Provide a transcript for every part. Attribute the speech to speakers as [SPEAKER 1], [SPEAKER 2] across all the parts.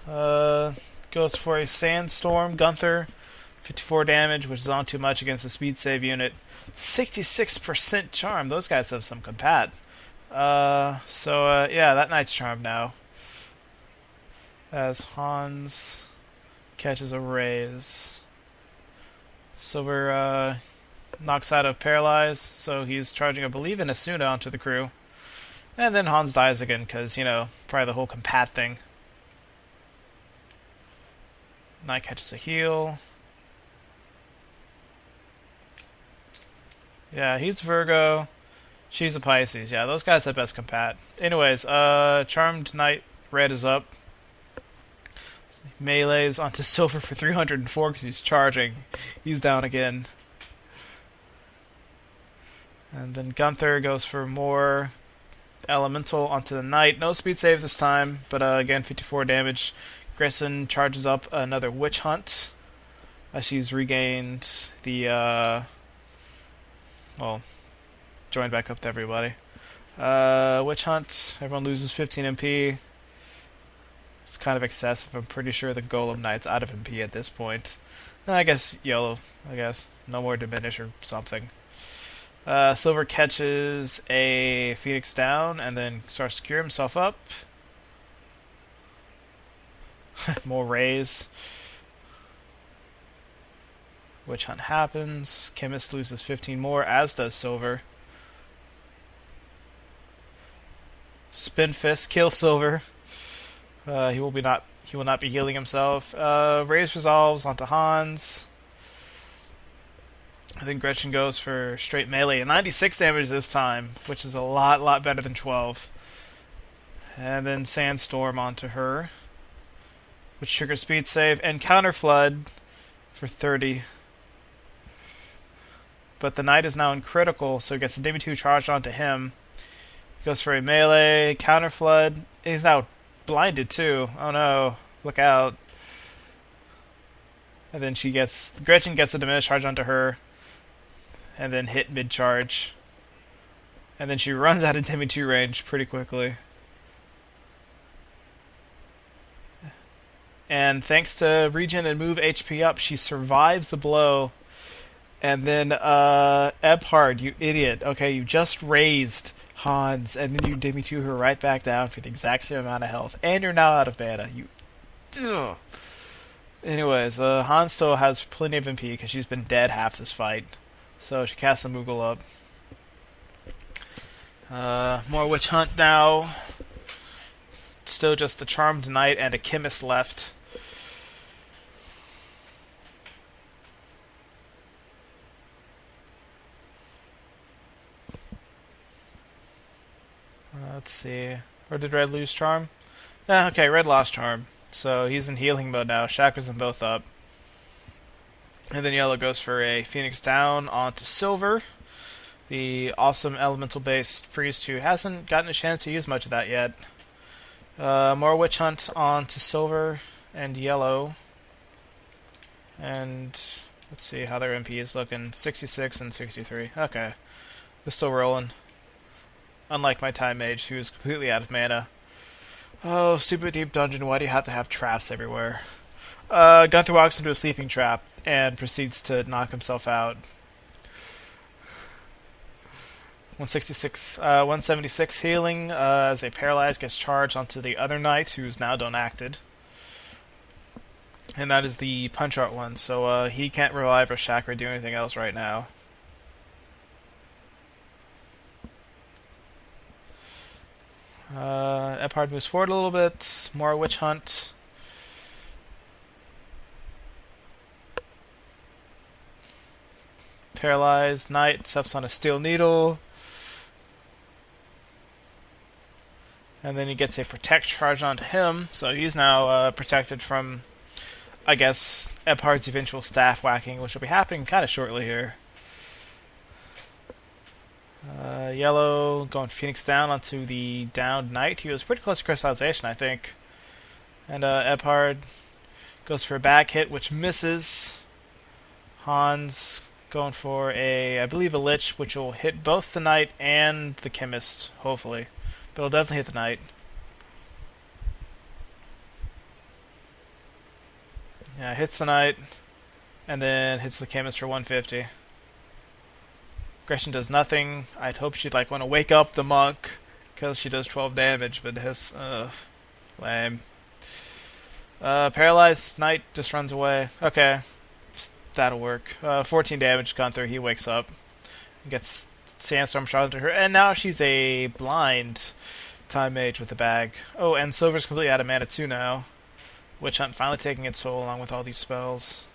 [SPEAKER 1] Goes for a Sandstorm. Gunther, 54 damage, which is on too much against a speed save unit. 66% charm. Those guys have some compat. Yeah, that knight's charmed now. As Hans catches a raise. Silver knocks out of Paralyze, so he's charging, I believe, an Asuna onto the crew. And then Hans dies again, because, probably the whole compat thing. Knight catches a heal. Yeah, he's Virgo. She's a Pisces. Yeah, those guys have best compat. Anyways, Charmed Knight Red is up. Melees onto Silver for 304 because he's charging. He's down again. And then Gunther goes for more Elemental onto the Knight. No speed save this time, but again, 54 damage. Grissom charges up another Witch Hunt. She's regained the, joined back up to everybody. Witch Hunt, everyone loses 15 MP. It's kind of excessive. I'm pretty sure the Golem Knight's out of MP at this point. I guess yellow. No more diminish or something. Silver catches a Phoenix down and then starts to cure himself up. More raise. Witch Hunt happens. Chemist loses 15 more, as does Silver. Spin Fist kills Silver. He will not be healing himself. Raise resolves onto Hans. I think Gretchen goes for straight melee. 96 damage this time, which is a lot better than 12. And then Sandstorm onto her, which triggers speed save, and Counter Flood for 30. But the Knight is now in critical, so he gets a Demi-2 charged onto him. He goes for a melee, Counter Flood. He's now blinded too. Oh no, look out. And then Gretchen gets a diminished charge onto her, and then hit mid-charge. And then she runs out of Demi-2 range pretty quickly. And thanks to regen and move HP up, she survives the blow. And then, Ebhard, you idiot. Okay, you just raised Hans, and then you Demi-2 her right back down for the exact same amount of health. And you're now out of mana. Ugh. Anyways, Hans still has plenty of MP because she's been dead half this fight. So she casts a Moogle up. More Witch Hunt now. Still just a Charmed Knight and a Chemist left. Let's see. Or did Red lose Charm? Okay, Red lost Charm. So he's in healing mode now. Chakras them both up. And then Yellow goes for a Phoenix down onto Silver. The awesome elemental-based priest who hasn't gotten a chance to use much of that yet. More Witch Hunt onto Silver and Yellow. And let's see how their MP is looking. 66 and 63. Okay. They're still rolling. Unlike my Time Mage, who is completely out of mana. Oh, stupid deep dungeon, why do you have to have traps everywhere? Gunther walks into a sleeping trap and proceeds to knock himself out. 176 healing as a Paralyzed gets charged onto the other knight, who's now done acted. And that is the Punch Art one, so he can't revive or shack or do anything else right now. Ebhard moves forward a little bit. More Witch Hunt. Paralyzed Knight steps on a Steel Needle. And then he gets a Protect charge onto him, so he's now protected from, I guess, Ebhard's eventual staff whacking, which will be happening kind of shortly here. Yellow going Phoenix down onto the downed Knight. He was pretty close to crystallization, I think. And Ebhard goes for a back hit, which misses. Hans going for I believe, a Lich, which will hit both the Knight and the Chemist, hopefully. But it'll definitely hit the Knight. Yeah, hits the knight, and then hits the chemist for 150. Gretchen does nothing. I'd hope she'd like want to wake up the monk, because she does 12 damage, but his, lame. Paralyzed knight just runs away. Okay, that'll work. 14 damage, Gunther, he wakes up. Gets Sandstorm shot into her, and now she's a blind Time Mage with a bag. Oh, and Silver's completely out of mana too now. Witch Hunt finally taking its toll along with all these spells.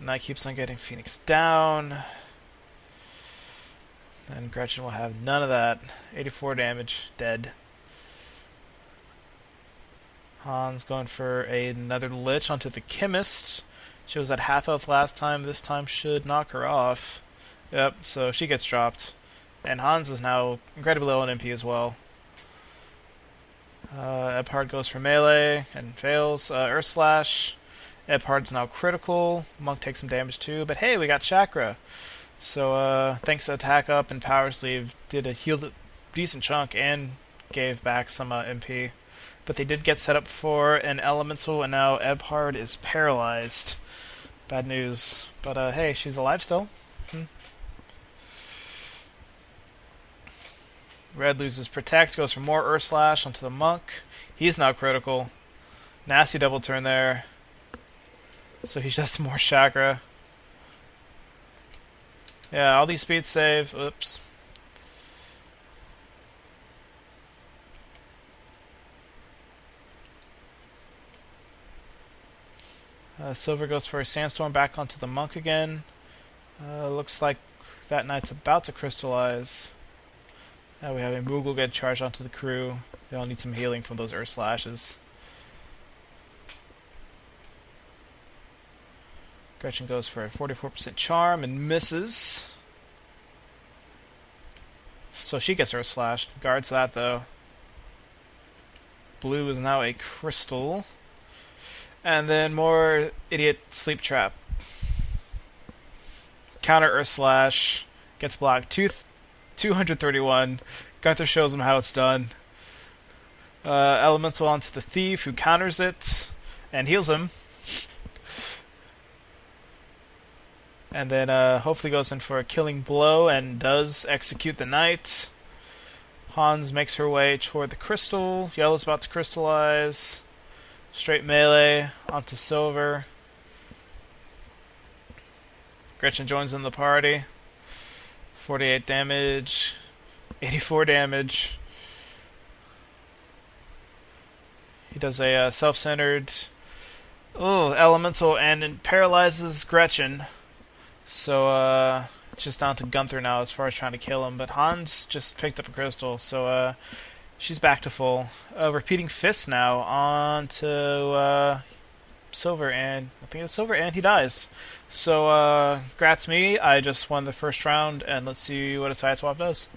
[SPEAKER 1] Knight keeps on getting Phoenix down. And Gretchen will have none of that. 84 damage, dead. Hans going for another Lich onto the Chemist. She was at half health last time. This time should knock her off. Yep, so she gets dropped. And Hans is now incredibly low on MP as well. Ebhard goes for melee and fails. Earth Slash. Ebhard's now critical. Monk takes some damage too. But hey, we got Chakra. So thanks to Attack Up and Power Sleeve, did a healed decent chunk and gave back some MP. But they did get set up for an Elemental, and now Ebhard is paralyzed. Bad news. But hey, she's alive still. Red loses Protect, goes for more Earth Slash onto the Monk. He's now critical. Nasty double turn there. So he does some more Chakra. Yeah, all these speed save. Oops. Silver goes for a Sandstorm back onto the Monk again. Looks like that knight's about to crystallize. Now we have a Moogle get charged onto the crew. They all need some healing from those Earth Slashes. Gretchen goes for a 44% charm and misses. So she gets Earth Slash. Guards that though. Blue is now a crystal. And then more idiot Sleep Trap. Counter Earth Slash. Gets blocked. 231. Gunther shows him how it's done. Elemental onto the Thief, who counters it and heals him. And then hopefully goes in for a killing blow and does execute the knight. Hans makes her way toward the crystal. Yellow's about to crystallize. Straight melee onto Silver. Gretchen joins in the party. 48 damage. 84 damage. He does a self-centered elemental and it paralyzes Gretchen. So it's just down to Gunther now as far as trying to kill him. But Hans just picked up a crystal, so she's back to full. Repeating Fist now on to Silver, and I think it's Silver, and he dies. So, grats me, I just won the first round, and let's see what a side swap does.